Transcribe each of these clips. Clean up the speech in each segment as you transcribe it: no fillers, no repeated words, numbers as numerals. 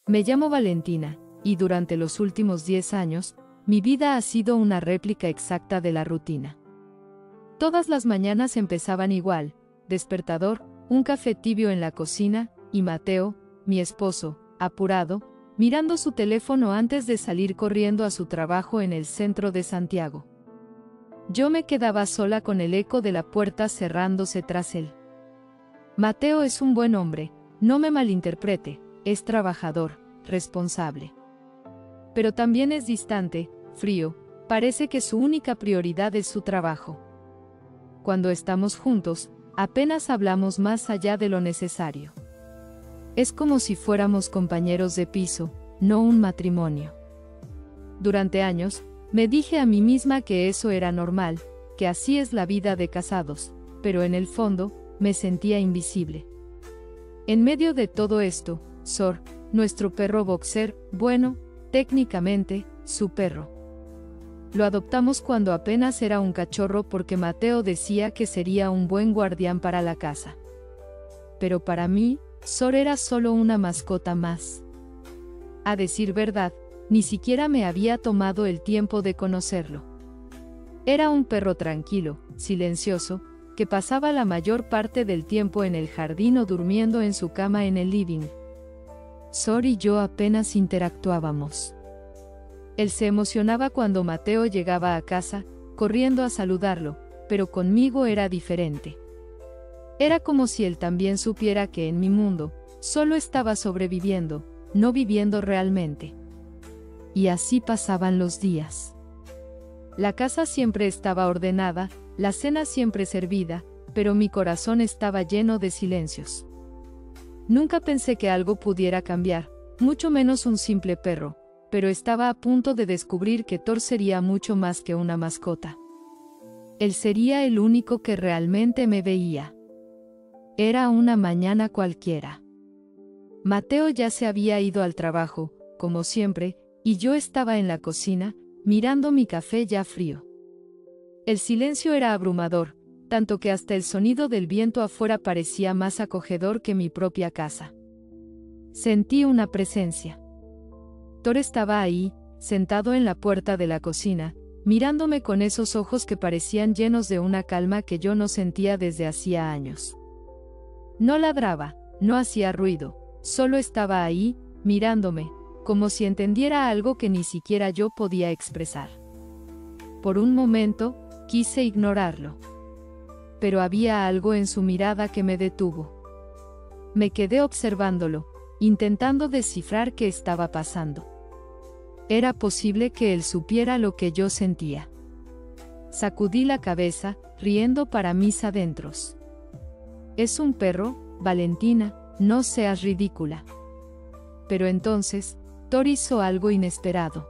Me llamo Valentina, y durante los últimos 10 años, mi vida ha sido una réplica exacta de la rutina. Todas las mañanas empezaban igual: despertador, un café tibio en la cocina, y Mateo, mi esposo, apurado, mirando su teléfono antes de salir corriendo a su trabajo en el centro de Santiago. Yo me quedaba sola con el eco de la puerta cerrándose tras él. Mateo es un buen hombre, no me malinterprete, es trabajador, responsable. Pero también es distante, frío, parece que su única prioridad es su trabajo. Cuando estamos juntos, apenas hablamos más allá de lo necesario. Es como si fuéramos compañeros de piso, no un matrimonio. Durante años, me dije a mí misma que eso era normal, que así es la vida de casados, pero en el fondo, me sentía invisible. En medio de todo esto, Sor, nuestro perro boxer, bueno, técnicamente, su perro. Lo adoptamos cuando apenas era un cachorro porque Mateo decía que sería un buen guardián para la casa. Pero para mí, Sor era solo una mascota más. A decir verdad, ni siquiera me había tomado el tiempo de conocerlo. Era un perro tranquilo, silencioso, que pasaba la mayor parte del tiempo en el jardín o durmiendo en su cama en el living. Sor y yo apenas interactuábamos. Él se emocionaba cuando Mateo llegaba a casa, corriendo a saludarlo, pero conmigo era diferente. Era como si él también supiera que en mi mundo, solo estaba sobreviviendo, no viviendo realmente. Y así pasaban los días. La casa siempre estaba ordenada, la cena siempre servida, pero mi corazón estaba lleno de silencios. Nunca pensé que algo pudiera cambiar, mucho menos un simple perro, pero estaba a punto de descubrir que Thor sería mucho más que una mascota. Él sería el único que realmente me veía. Era una mañana cualquiera. Mateo ya se había ido al trabajo, como siempre, y yo estaba en la cocina, mirando mi café ya frío. El silencio era abrumador, tanto que hasta el sonido del viento afuera parecía más acogedor que mi propia casa. Sentí una presencia. Thor estaba ahí, sentado en la puerta de la cocina, mirándome con esos ojos que parecían llenos de una calma que yo no sentía desde hacía años. No ladraba, no hacía ruido, solo estaba ahí, mirándome, como si entendiera algo que ni siquiera yo podía expresar. Por un momento, quise ignorarlo. Pero había algo en su mirada que me detuvo. Me quedé observándolo, intentando descifrar qué estaba pasando. Era posible que él supiera lo que yo sentía. Sacudí la cabeza, riendo para mis adentros. Es un perro, Valentina, no seas ridícula. Pero entonces, Thor hizo algo inesperado.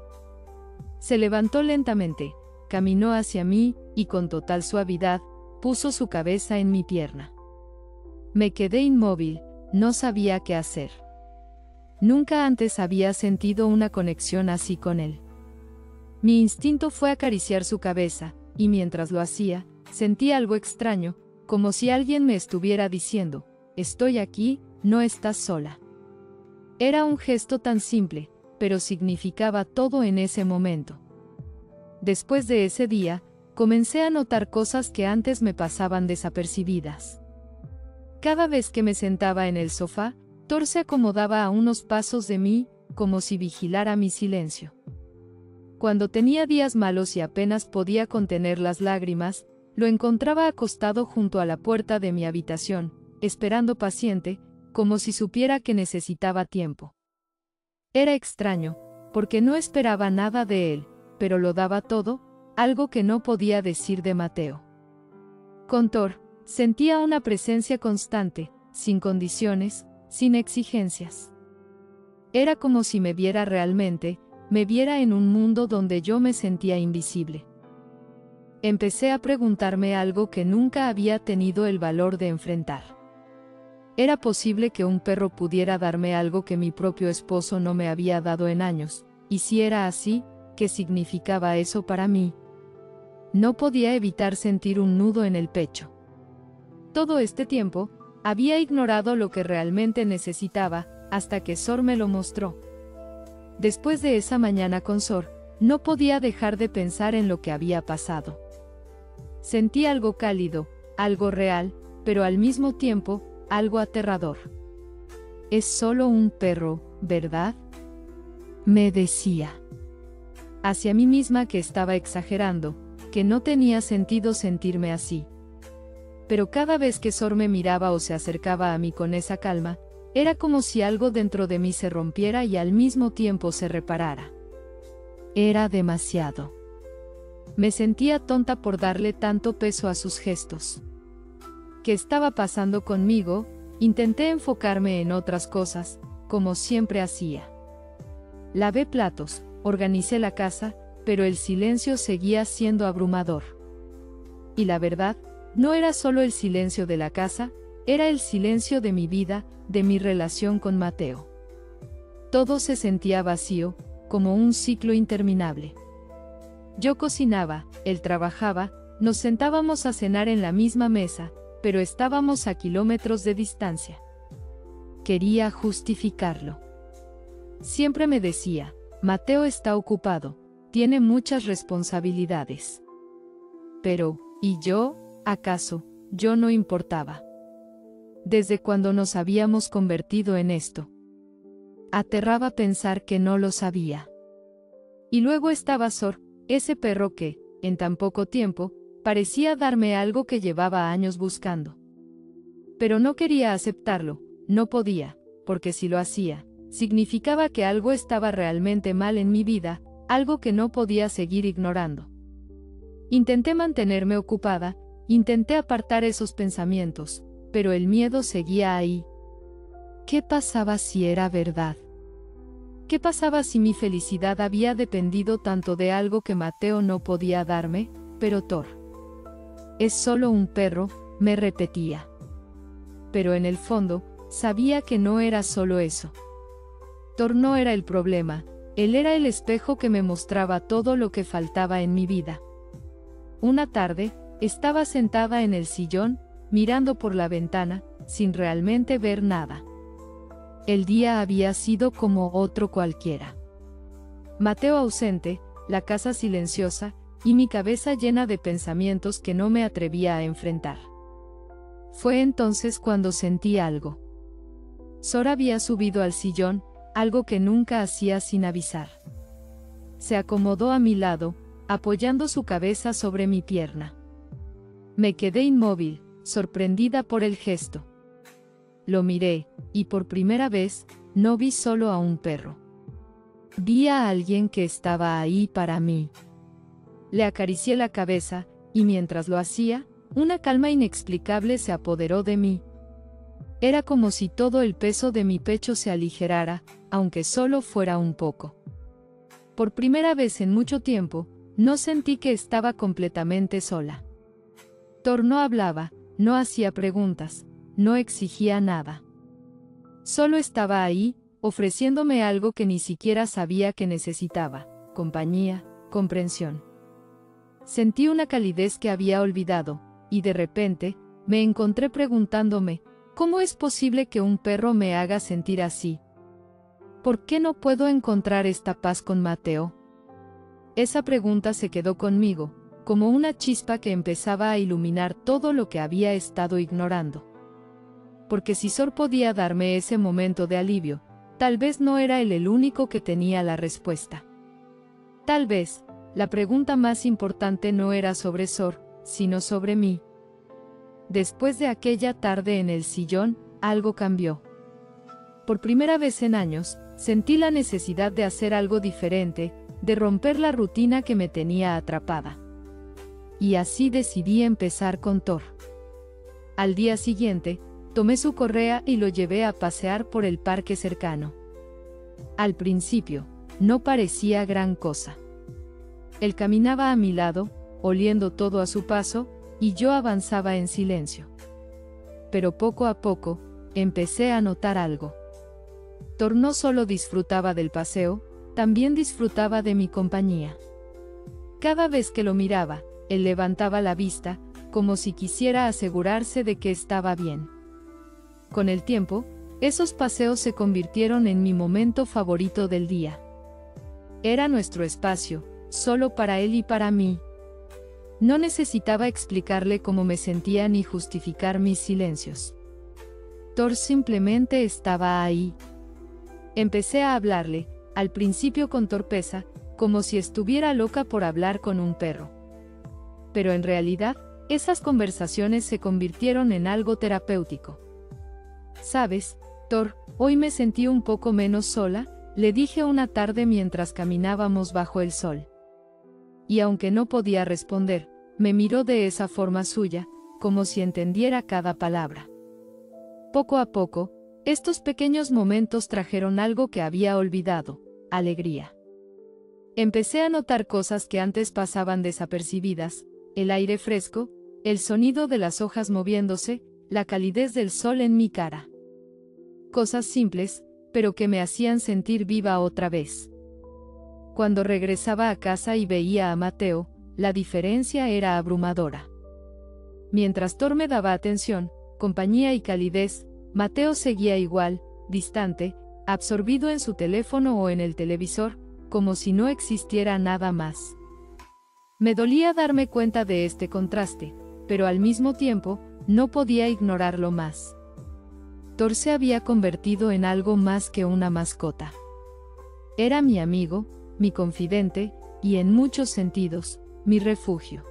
Se levantó lentamente, caminó hacia mí, y con total suavidad, puso su cabeza en mi pierna. Me quedé inmóvil, no sabía qué hacer. Nunca antes había sentido una conexión así con él. Mi instinto fue acariciar su cabeza, y mientras lo hacía, sentí algo extraño, como si alguien me estuviera diciendo: estoy aquí, no estás sola. Era un gesto tan simple, pero significaba todo en ese momento. Después de ese día, comencé a notar cosas que antes me pasaban desapercibidas. Cada vez que me sentaba en el sofá, Thor se acomodaba a unos pasos de mí, como si vigilara mi silencio. Cuando tenía días malos y apenas podía contener las lágrimas, lo encontraba acostado junto a la puerta de mi habitación, esperando paciente, como si supiera que necesitaba tiempo. Era extraño, porque no esperaba nada de él, pero lo daba todo, algo que no podía decir de Mateo. Con Thor, sentía una presencia constante, sin condiciones, sin exigencias. Era como si me viera realmente, me viera en un mundo donde yo me sentía invisible. Empecé a preguntarme algo que nunca había tenido el valor de enfrentar. ¿Era posible que un perro pudiera darme algo que mi propio esposo no me había dado en años? Y si era así, ¿qué significaba eso para mí? No podía evitar sentir un nudo en el pecho. Todo este tiempo, había ignorado lo que realmente necesitaba, hasta que Sor me lo mostró. Después de esa mañana con Sor, no podía dejar de pensar en lo que había pasado. Sentí algo cálido, algo real, pero al mismo tiempo, algo aterrador. Es solo un perro, ¿verdad? Me decía. Hacia mí misma que estaba exagerando, que no tenía sentido sentirme así. Pero cada vez que Sor me miraba o se acercaba a mí con esa calma, era como si algo dentro de mí se rompiera y al mismo tiempo se reparara. Era demasiado. Me sentía tonta por darle tanto peso a sus gestos. ¿Qué estaba pasando conmigo? Intenté enfocarme en otras cosas, como siempre hacía. Lavé platos, organicé la casa, pero el silencio seguía siendo abrumador. Y la verdad, no era solo el silencio de la casa, era el silencio de mi vida, de mi relación con Mateo. Todo se sentía vacío, como un ciclo interminable. Yo cocinaba, él trabajaba, nos sentábamos a cenar en la misma mesa, pero estábamos a kilómetros de distancia. Quería justificarlo. Siempre me decía, Mateo está ocupado, tiene muchas responsabilidades. Pero, ¿y yo? ¿Acaso, yo no importaba? Desde cuando nos habíamos convertido en esto. Aterraba pensar que no lo sabía. Y luego estaba Sor, ese perro que, en tan poco tiempo, parecía darme algo que llevaba años buscando. Pero no quería aceptarlo, no podía, porque si lo hacía, significaba que algo estaba realmente mal en mi vida, algo que no podía seguir ignorando. Intenté mantenerme ocupada, intenté apartar esos pensamientos, pero el miedo seguía ahí. ¿Qué pasaba si era verdad? ¿Qué pasaba si mi felicidad había dependido tanto de algo que Mateo no podía darme? Pero Thor. Es solo un perro, me repetía. Pero en el fondo, sabía que no era solo eso. Thor no era el problema, él era el espejo que me mostraba todo lo que faltaba en mi vida. Una tarde, estaba sentada en el sillón, mirando por la ventana, sin realmente ver nada. El día había sido como otro cualquiera. Mateo ausente, la casa silenciosa, y mi cabeza llena de pensamientos que no me atrevía a enfrentar. Fue entonces cuando sentí algo. Sor había subido al sillón, algo que nunca hacía sin avisar. Se acomodó a mi lado, apoyando su cabeza sobre mi pierna. Me quedé inmóvil, sorprendida por el gesto. Lo miré, y por primera vez, no vi solo a un perro. Vi a alguien que estaba ahí para mí. Le acaricié la cabeza, y mientras lo hacía, una calma inexplicable se apoderó de mí. Era como si todo el peso de mi pecho se aligerara, aunque solo fuera un poco. Por primera vez en mucho tiempo, no sentí que estaba completamente sola. Thor no hablaba, no hacía preguntas, no exigía nada. Solo estaba ahí, ofreciéndome algo que ni siquiera sabía que necesitaba: compañía, comprensión. Sentí una calidez que había olvidado, y de repente, me encontré preguntándome, ¿cómo es posible que un perro me haga sentir así? ¿Por qué no puedo encontrar esta paz con Mateo? Esa pregunta se quedó conmigo, como una chispa que empezaba a iluminar todo lo que había estado ignorando. Porque si Sor podía darme ese momento de alivio, tal vez no era él el único que tenía la respuesta. Tal vez, la pregunta más importante no era sobre Sor, sino sobre mí. Después de aquella tarde en el sillón, algo cambió. Por primera vez en años, sentí la necesidad de hacer algo diferente, de romper la rutina que me tenía atrapada. Y así decidí empezar con Thor. Al día siguiente, tomé su correa y lo llevé a pasear por el parque cercano. Al principio, no parecía gran cosa. Él caminaba a mi lado, oliendo todo a su paso, y yo avanzaba en silencio. Pero poco a poco, empecé a notar algo. Thor no solo disfrutaba del paseo, también disfrutaba de mi compañía. Cada vez que lo miraba, él levantaba la vista, como si quisiera asegurarse de que estaba bien. Con el tiempo, Esos paseos se convirtieron en mi momento favorito del día. Era nuestro espacio, solo para él y para mí. No necesitaba explicarle cómo me sentía ni justificar mis silencios. Thor simplemente estaba ahí. Empecé a hablarle, al principio con torpeza, como si estuviera loca por hablar con un perro. Pero en realidad, esas conversaciones se convirtieron en algo terapéutico. ¿Sabes, Thor, hoy me sentí un poco menos sola?, le dije una tarde mientras caminábamos bajo el sol. Y aunque no podía responder, me miró de esa forma suya, como si entendiera cada palabra. Poco a poco, estos pequeños momentos trajeron algo que había olvidado: alegría. Empecé a notar cosas que antes pasaban desapercibidas: el aire fresco, el sonido de las hojas moviéndose, la calidez del sol en mi cara. Cosas simples, pero que me hacían sentir viva otra vez. Cuando regresaba a casa y veía a Mateo, la diferencia era abrumadora. Mientras Thor me daba atención, compañía y calidez, Mateo seguía igual, distante, absorbido en su teléfono o en el televisor, como si no existiera nada más. Me dolía darme cuenta de este contraste, pero al mismo tiempo, no podía ignorarlo más. Thor se había convertido en algo más que una mascota. Era mi amigo, mi confidente, y en muchos sentidos, mi refugio.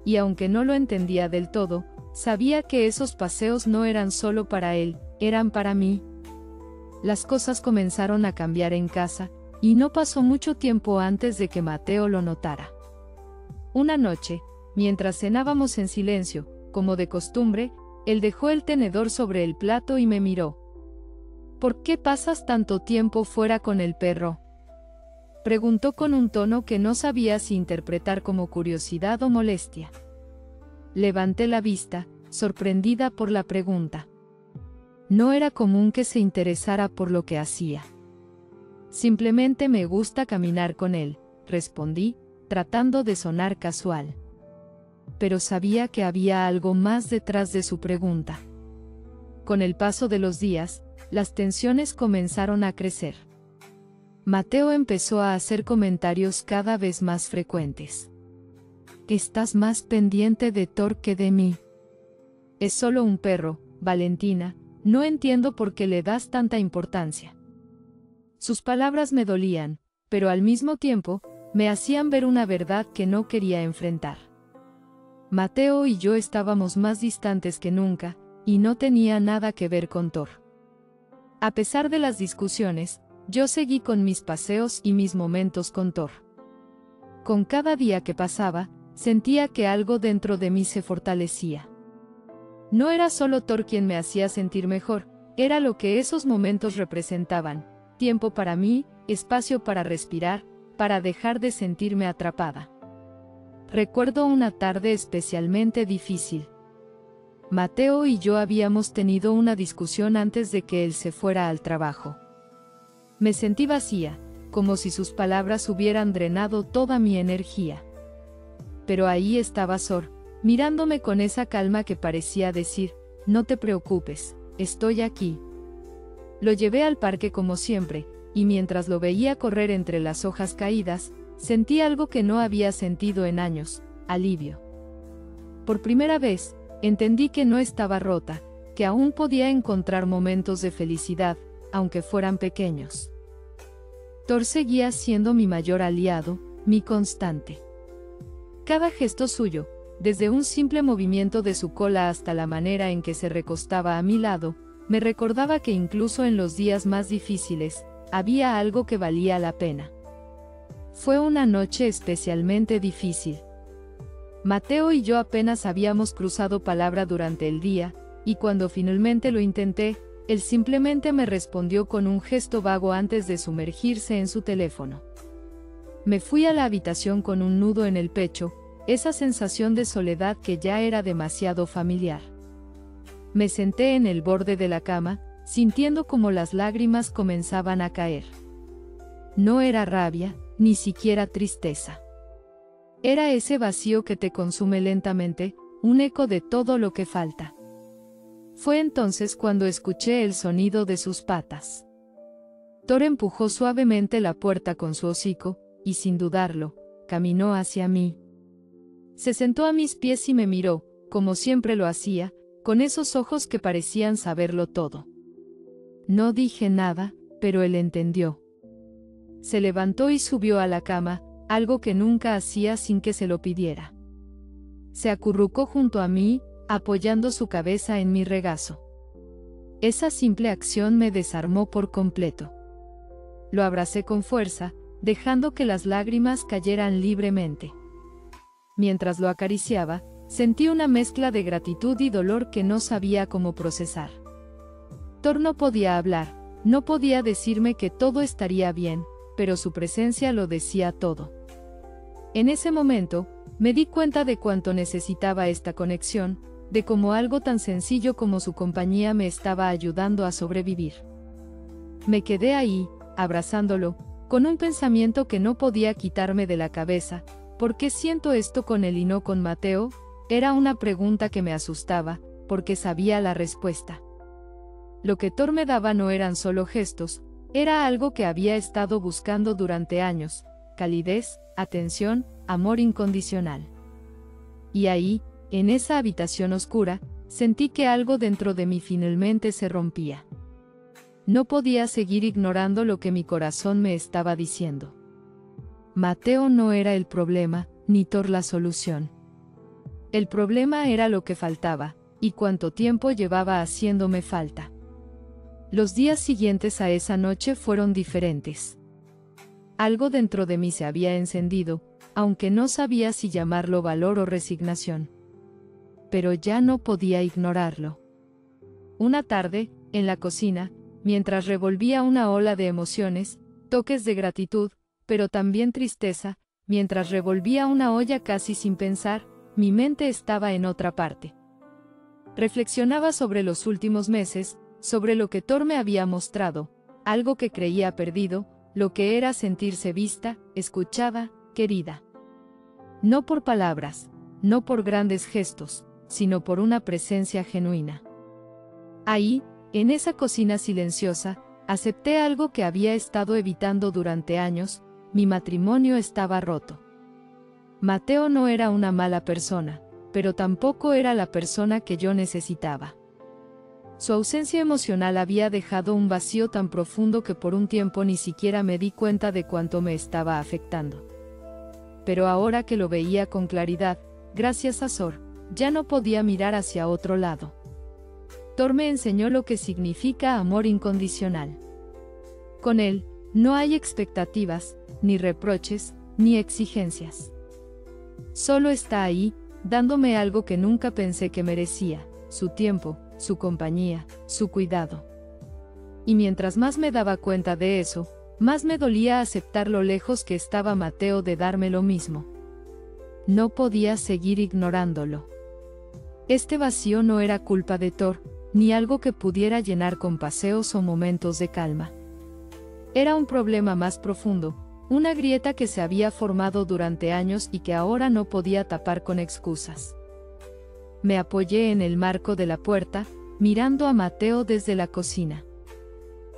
Y aunque no lo entendía del todo, sabía que esos paseos no eran solo para él, eran para mí. Las cosas comenzaron a cambiar en casa, y no pasó mucho tiempo antes de que Mateo lo notara. Una noche, mientras cenábamos en silencio, como de costumbre, él dejó el tenedor sobre el plato y me miró. ¿Por qué pasas tanto tiempo fuera con el perro?, preguntó con un tono que no sabía si interpretar como curiosidad o molestia. Levanté la vista, sorprendida por la pregunta. No era común que se interesara por lo que hacía. Simplemente me gusta caminar con él, respondí, tratando de sonar casual. Pero sabía que había algo más detrás de su pregunta. Con el paso de los días, las tensiones comenzaron a crecer. Mateo empezó a hacer comentarios cada vez más frecuentes. «Estás más pendiente de Thor que de mí. Es solo un perro, Valentina, no entiendo por qué le das tanta importancia». Sus palabras me dolían, pero al mismo tiempo, me hacían ver una verdad que no quería enfrentar. Mateo y yo estábamos más distantes que nunca, y no tenía nada que ver con Thor. A pesar de las discusiones, yo seguí con mis paseos y mis momentos con Thor. Con cada día que pasaba, sentía que algo dentro de mí se fortalecía. No era solo Thor quien me hacía sentir mejor, era lo que esos momentos representaban: tiempo para mí, espacio para respirar, para dejar de sentirme atrapada. Recuerdo una tarde especialmente difícil. Mateo y yo habíamos tenido una discusión antes de que él se fuera al trabajo. Me sentí vacía, como si sus palabras hubieran drenado toda mi energía. Pero ahí estaba Thor, mirándome con esa calma que parecía decir: no te preocupes, estoy aquí. Lo llevé al parque como siempre, y mientras lo veía correr entre las hojas caídas, sentí algo que no había sentido en años: alivio. Por primera vez, entendí que no estaba rota, que aún podía encontrar momentos de felicidad, aunque fueran pequeños. Thor seguía siendo mi mayor aliado, mi constante. Cada gesto suyo, desde un simple movimiento de su cola hasta la manera en que se recostaba a mi lado, me recordaba que incluso en los días más difíciles, había algo que valía la pena. Fue una noche especialmente difícil. Mateo y yo apenas habíamos cruzado palabra durante el día, y cuando finalmente lo intenté, él simplemente me respondió con un gesto vago antes de sumergirse en su teléfono. Me fui a la habitación con un nudo en el pecho, esa sensación de soledad que ya era demasiado familiar. Me senté en el borde de la cama, sintiendo como las lágrimas comenzaban a caer. No era rabia, ni siquiera tristeza. Era ese vacío que te consume lentamente, un eco de todo lo que falta. Fue entonces cuando escuché el sonido de sus patas. Thor empujó suavemente la puerta con su hocico, y sin dudarlo, caminó hacia mí. Se sentó a mis pies y me miró, como siempre lo hacía, con esos ojos que parecían saberlo todo. No dije nada, pero él entendió. Se levantó y subió a la cama, algo que nunca hacía sin que se lo pidiera. Se acurrucó junto a mí, apoyando su cabeza en mi regazo. Esa simple acción me desarmó por completo. Lo abracé con fuerza, dejando que las lágrimas cayeran libremente. Mientras lo acariciaba, sentí una mezcla de gratitud y dolor que no sabía cómo procesar. Thor no podía hablar, no podía decirme que todo estaría bien, pero su presencia lo decía todo. En ese momento, me di cuenta de cuánto necesitaba esta conexión, de cómo algo tan sencillo como su compañía me estaba ayudando a sobrevivir. Me quedé ahí, abrazándolo, con un pensamiento que no podía quitarme de la cabeza. ¿Por qué siento esto con él y no con Mateo? Era una pregunta que me asustaba, porque sabía la respuesta. Lo que Thor me daba no eran solo gestos, era algo que había estado buscando durante años: calidez, atención, amor incondicional. Y ahí, en esa habitación oscura, sentí que algo dentro de mí finalmente se rompía. No podía seguir ignorando lo que mi corazón me estaba diciendo. Mateo no era el problema, ni Thor la solución. El problema era lo que faltaba, y cuánto tiempo llevaba haciéndome falta. Los días siguientes a esa noche fueron diferentes. Algo dentro de mí se había encendido, aunque no sabía si llamarlo valor o resignación. Pero ya no podía ignorarlo. Una tarde, en la cocina, mientras revolvía una ola de emociones, toques de gratitud, pero también tristeza, mientras revolvía una olla casi sin pensar, mi mente estaba en otra parte. Reflexionaba sobre los últimos meses, sobre lo que Thor me había mostrado, algo que creía perdido, lo que era sentirse vista, escuchada, querida. No por palabras, no por grandes gestos, sino por una presencia genuina. Ahí, en esa cocina silenciosa, acepté algo que había estado evitando durante años: mi matrimonio estaba roto. Mateo no era una mala persona, pero tampoco era la persona que yo necesitaba. Su ausencia emocional había dejado un vacío tan profundo que por un tiempo ni siquiera me di cuenta de cuánto me estaba afectando. Pero ahora que lo veía con claridad, gracias a Thor, ya no podía mirar hacia otro lado. Thor me enseñó lo que significa amor incondicional. Con él, no hay expectativas, ni reproches, ni exigencias. Solo está ahí, dándome algo que nunca pensé que merecía: su tiempo, su compañía, su cuidado. Y mientras más me daba cuenta de eso, más me dolía aceptar lo lejos que estaba Mateo de darme lo mismo. No podía seguir ignorándolo. Este vacío no era culpa de Thor, ni algo que pudiera llenar con paseos o momentos de calma. Era un problema más profundo, una grieta que se había formado durante años y que ahora no podía tapar con excusas. Me apoyé en el marco de la puerta, mirando a Mateo desde la cocina.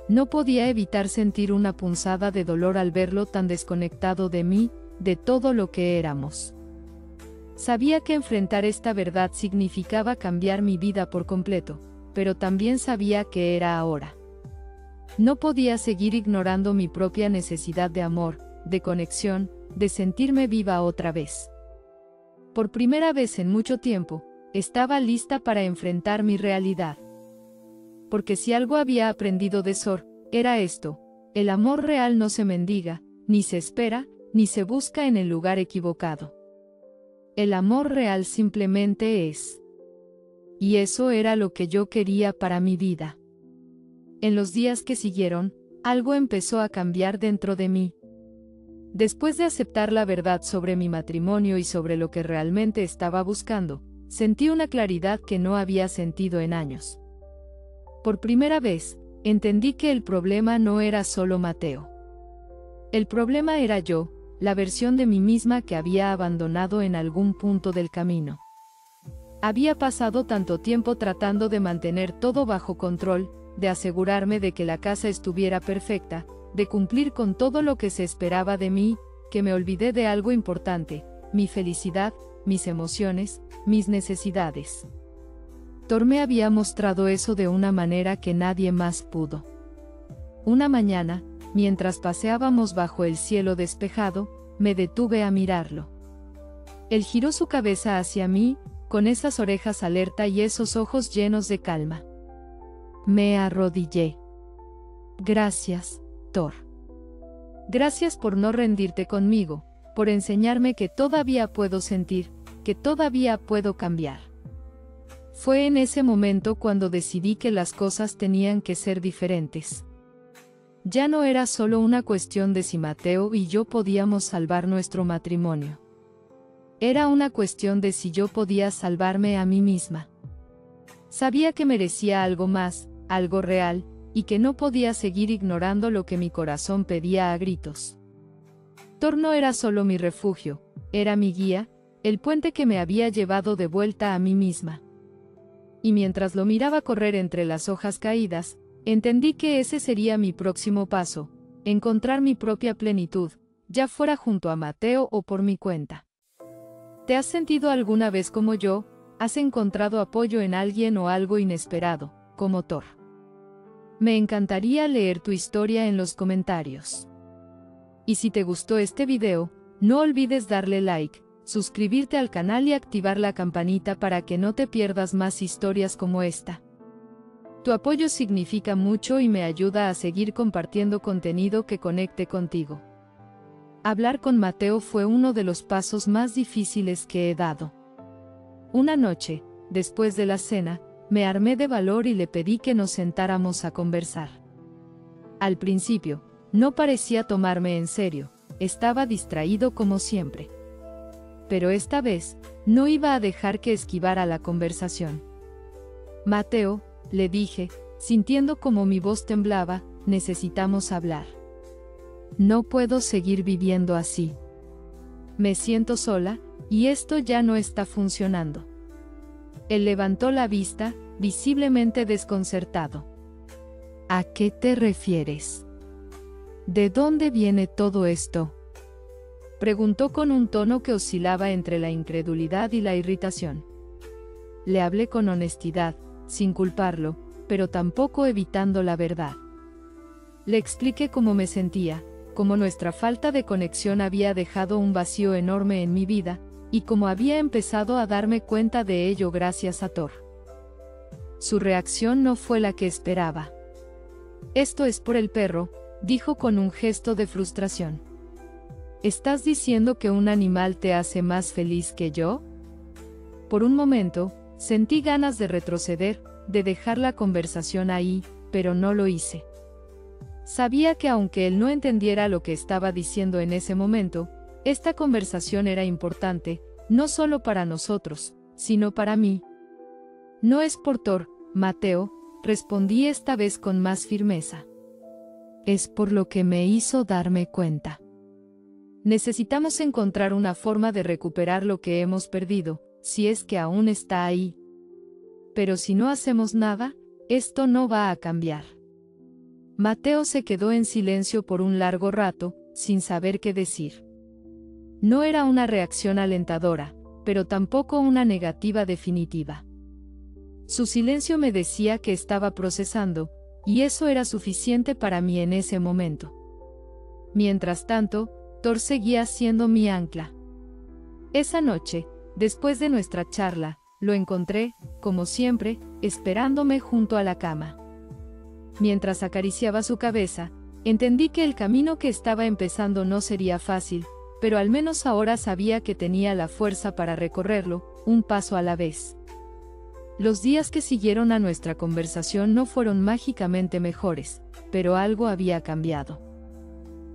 No podía evitar sentir una punzada de dolor al verlo tan desconectado de mí, de todo lo que éramos. Sabía que enfrentar esta verdad significaba cambiar mi vida por completo, pero también sabía que era ahora. No podía seguir ignorando mi propia necesidad de amor, de conexión, de sentirme viva otra vez. Por primera vez en mucho tiempo, estaba lista para enfrentar mi realidad. Porque si algo había aprendido de Thor, era esto: el amor real no se mendiga, ni se espera, ni se busca en el lugar equivocado. El amor real simplemente es. Y eso era lo que yo quería para mi vida. En los días que siguieron, algo empezó a cambiar dentro de mí. Después de aceptar la verdad sobre mi matrimonio y sobre lo que realmente estaba buscando, sentí una claridad que no había sentido en años. Por primera vez, entendí que el problema no era solo Mateo. El problema era yo, la versión de mí misma que había abandonado en algún punto del camino. Había pasado tanto tiempo tratando de mantener todo bajo control, de asegurarme de que la casa estuviera perfecta, de cumplir con todo lo que se esperaba de mí, que me olvidé de algo importante: mi felicidad, mis emociones, mis necesidades. Thor me había mostrado eso de una manera que nadie más pudo. Una mañana, mientras paseábamos bajo el cielo despejado, me detuve a mirarlo. Él giró su cabeza hacia mí, con esas orejas alerta y esos ojos llenos de calma. Me arrodillé. Gracias, Thor. Gracias por no rendirte conmigo, por enseñarme que todavía puedo sentir, que todavía puedo cambiar. Fue en ese momento cuando decidí que las cosas tenían que ser diferentes. Ya no era solo una cuestión de si Mateo y yo podíamos salvar nuestro matrimonio. Era una cuestión de si yo podía salvarme a mí misma. Sabía que merecía algo más, algo real, y que no podía seguir ignorando lo que mi corazón pedía a gritos. Thor no era solo mi refugio, era mi guía, el puente que me había llevado de vuelta a mí misma. Y mientras lo miraba correr entre las hojas caídas, entendí que ese sería mi próximo paso: encontrar mi propia plenitud, ya fuera junto a Mateo o por mi cuenta. ¿Te has sentido alguna vez como yo? ¿Has encontrado apoyo en alguien o algo inesperado, como Thor? Me encantaría leer tu historia en los comentarios. Y si te gustó este video, no olvides darle like, suscribirte al canal y activar la campanita para que no te pierdas más historias como esta. Tu apoyo significa mucho y me ayuda a seguir compartiendo contenido que conecte contigo. Hablar con Mateo fue uno de los pasos más difíciles que he dado. Una noche, después de la cena, me armé de valor y le pedí que nos sentáramos a conversar. Al principio, no parecía tomarme en serio, estaba distraído como siempre. Pero esta vez, no iba a dejar que esquivara la conversación. Mateo, le dije, sintiendo como mi voz temblaba, necesitamos hablar. No puedo seguir viviendo así. Me siento sola, y esto ya no está funcionando. Él levantó la vista, visiblemente desconcertado. ¿A qué te refieres? ¿De dónde viene todo esto?, preguntó con un tono que oscilaba entre la incredulidad y la irritación. Le hablé con honestidad, sin culparlo, pero tampoco evitando la verdad. Le expliqué cómo me sentía, cómo nuestra falta de conexión había dejado un vacío enorme en mi vida, y cómo había empezado a darme cuenta de ello gracias a Thor. Su reacción no fue la que esperaba. «Esto es por el perro», dijo con un gesto de frustración. ¿Estás diciendo que un animal te hace más feliz que yo? Por un momento, sentí ganas de retroceder, de dejar la conversación ahí, pero no lo hice. Sabía que aunque él no entendiera lo que estaba diciendo en ese momento, esta conversación era importante, no solo para nosotros, sino para mí. No es por Thor, Mateo, respondí esta vez con más firmeza. Es por lo que me hizo darme cuenta. Necesitamos encontrar una forma de recuperar lo que hemos perdido, si es que aún está ahí. Pero si no hacemos nada, esto no va a cambiar. Mateo se quedó en silencio por un largo rato, sin saber qué decir. No era una reacción alentadora, pero tampoco una negativa definitiva. Su silencio me decía que estaba procesando, y eso era suficiente para mí en ese momento. Mientras tanto, Thor seguía siendo mi ancla. Esa noche, después de nuestra charla, lo encontré, como siempre, esperándome junto a la cama. Mientras acariciaba su cabeza, entendí que el camino que estaba empezando no sería fácil, pero al menos ahora sabía que tenía la fuerza para recorrerlo, un paso a la vez. Los días que siguieron a nuestra conversación no fueron mágicamente mejores, pero algo había cambiado.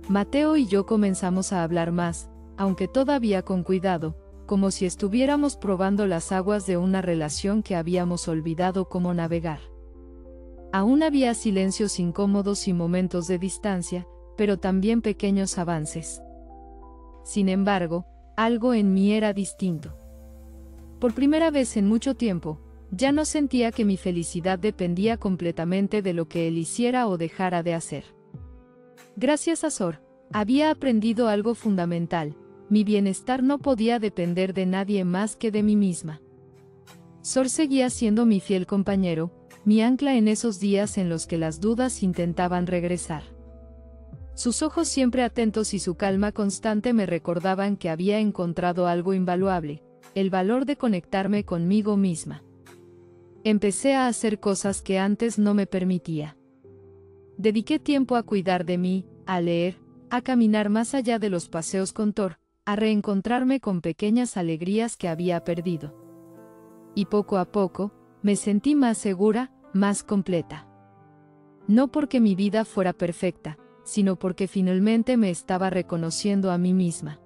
Mateo y yo comenzamos a hablar más, aunque todavía con cuidado, como si estuviéramos probando las aguas de una relación que habíamos olvidado cómo navegar. Aún había silencios incómodos y momentos de distancia, pero también pequeños avances. Sin embargo, algo en mí era distinto. Por primera vez en mucho tiempo, ya no sentía que mi felicidad dependía completamente de lo que él hiciera o dejara de hacer. Gracias a Sor, había aprendido algo fundamental: mi bienestar no podía depender de nadie más que de mí misma. Sor seguía siendo mi fiel compañero, mi ancla en esos días en los que las dudas intentaban regresar. Sus ojos siempre atentos y su calma constante me recordaban que había encontrado algo invaluable: el valor de conectarme conmigo misma. Empecé a hacer cosas que antes no me permitía. Dediqué tiempo a cuidar de mí, a leer, a caminar más allá de los paseos con Thor, a reencontrarme con pequeñas alegrías que había perdido. Y poco a poco, me sentí más segura, más completa. No porque mi vida fuera perfecta, sino porque finalmente me estaba reconociendo a mí misma.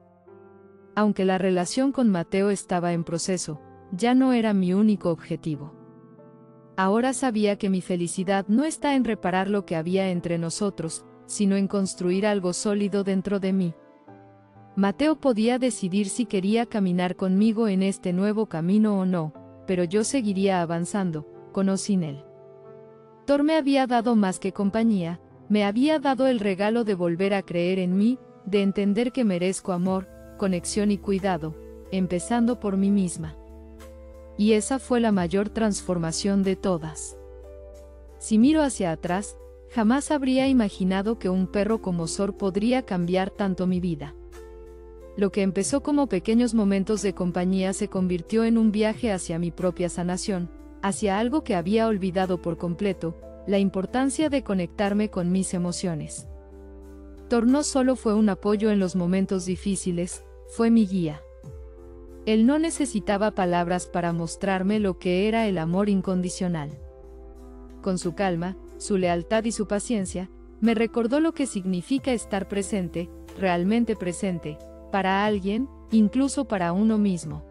Aunque la relación con Mateo estaba en proceso, ya no era mi único objetivo. Ahora sabía que mi felicidad no está en reparar lo que había entre nosotros, sino en construir algo sólido dentro de mí. Mateo podía decidir si quería caminar conmigo en este nuevo camino o no, pero yo seguiría avanzando, con o sin él. Thor me había dado más que compañía, me había dado el regalo de volver a creer en mí, de entender que merezco amor, conexión y cuidado, empezando por mí misma. Y esa fue la mayor transformación de todas. Si miro hacia atrás, jamás habría imaginado que un perro como Sor podría cambiar tanto mi vida. Lo que empezó como pequeños momentos de compañía se convirtió en un viaje hacia mi propia sanación, hacia algo que había olvidado por completo: la importancia de conectarme con mis emociones. Thor no solo fue un apoyo en los momentos difíciles, fue mi guía. Él no necesitaba palabras para mostrarme lo que era el amor incondicional. Con su calma, su lealtad y su paciencia, me recordó lo que significa estar presente, realmente presente, para alguien, incluso para uno mismo.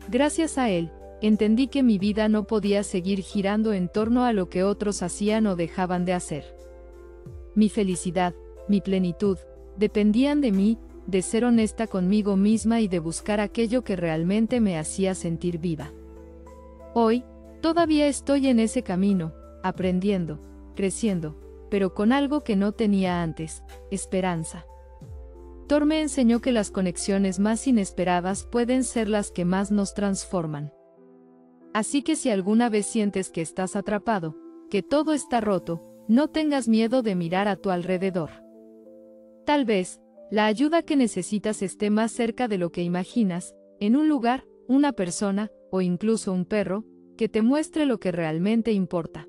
Gracias a él, entendí que mi vida no podía seguir girando en torno a lo que otros hacían o dejaban de hacer. Mi felicidad, mi plenitud, dependían de mí, de ser honesta conmigo misma y de buscar aquello que realmente me hacía sentir viva. Hoy, todavía estoy en ese camino, aprendiendo, creciendo, pero con algo que no tenía antes: esperanza. Thor me enseñó que las conexiones más inesperadas pueden ser las que más nos transforman. Así que si alguna vez sientes que estás atrapado, que todo está roto, no tengas miedo de mirar a tu alrededor. Tal vez, la ayuda que necesitas esté más cerca de lo que imaginas, en un lugar, una persona, o incluso un perro, que te muestre lo que realmente importa.